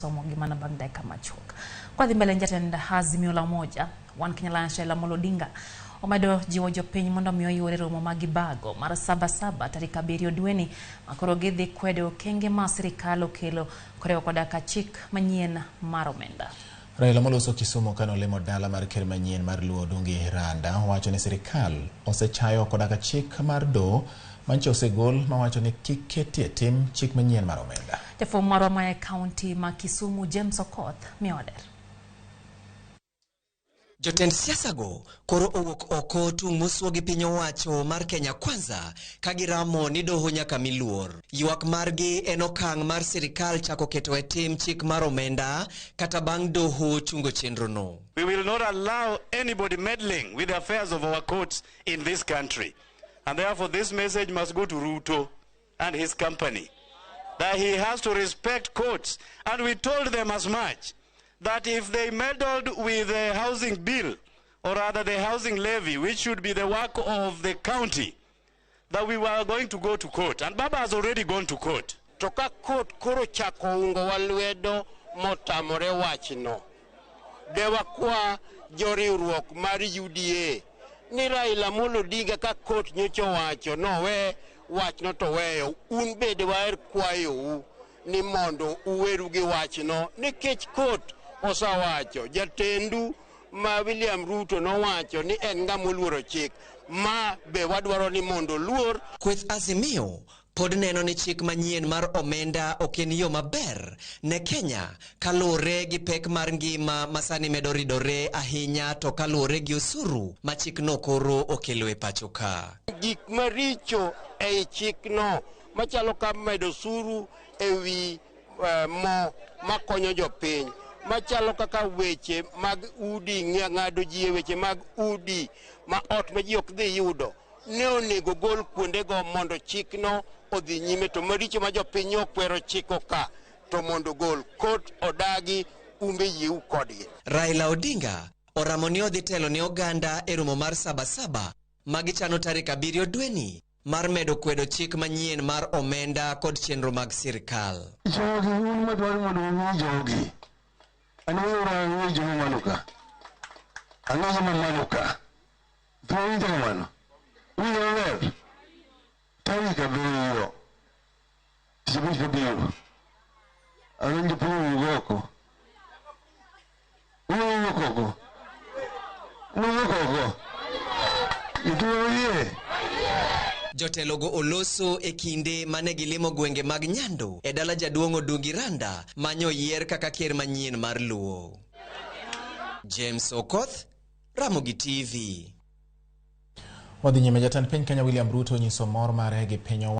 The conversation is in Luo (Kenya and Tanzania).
somo gimana bang dakika machuok. Kwa dhimbele njatenda hazimio la umoja, wan Kenya Raila Odinga omedo jiwo jopiny mondo miyo yore romo magibago mar Saba Saba tarik 7 dweni makoro gidhi kwedo okenge ma sirikal okelo koreo koda ka chik manyien mar omenda. Raila moloso Kisumu kano lemo dala mar ker manyien mar Luo Dungi Randa wacho ni sirikal osechayo koda ka chik mar do mancho osegol mawacho ni kiketie tim chik manyien mar omenda. Jafo marwa ma county ma Kisumu James Okoth mioder. Jotend siasa go koro owuok oko tung' mosuo gi piny owacho mar Kenya Kwanza kagiramo ni doho nyaka miluor. Ywak margi en okang' mar sirikal chako keto e tim chik mar omenda kata bang' doho chungo chenro no. We will not allow anybody meddling with the affairs of our courts in this country. And therefore this message must go to Ruto and his company, that he has to respect courts. And we told them as much, that if they meddled with the housing bill, or rather the housing levy, which should be the work of the county, that we were going to go to court. And Baba has already gone to court. Toka court koro chako ungo walwedo motamore wachno. Dewa kwa joriwruok mar UDA ni Raila Odinga ka court nyocho wacho no we wachno to weyo. Un bede waer kwayo ni mondo uweru gi wachno nikech court osawacho. Jatendu ma William Ruto no wacho ni en ng'ama oluoro chik ma be wadwaro ni mondo luor. Kweth Azimio pod neno ni chik manyien mar omenda oken yo maber ne Kenya kalure gi pek mar ngima masani medo ridore ahinya to kalure gi osuru ma chik no koro okelo e pacho ka. Gik maricho e chik no machalo ka medo osuru ewi mo makonyo jopiny, machalo kaka weche mag udi, ng'ado ji e weche mag udi ma ot ma ji ok dhi yudo, ne onego gol kuonde go mondo chik no odhi nyime. To maricho ma jopiny okwero chiko ka to mondo gol kot odagi umbe yiu kodgi. Raila Odinga oramo ni odhi telo ni oganda e romo mar Saba Saba magichano tarik 7 dweni mar medo kwedo chik manyien mar omenda kod chenro mag sirikal. Jogi un madwaro mondo umi jogi. Anwora umi jogi manuka. Anwora manuka. Tuwa ita kamano. Umi jogi tawi kabiro. Sibu kabiro. Alonji pulu ugoko. Umi ugoko. Umi ugoko. Ituwa uye. Jotelogo oloso e kinde mane gilimo gwenge mag Nyando e dala jaduong' Dungi Randa manyo yier kaka ker manyien mar Luo. James Okoth, Ramogi TV. Wadhi nyime. Jatend piny Kenya William Ruto nyiso mor mare gi piny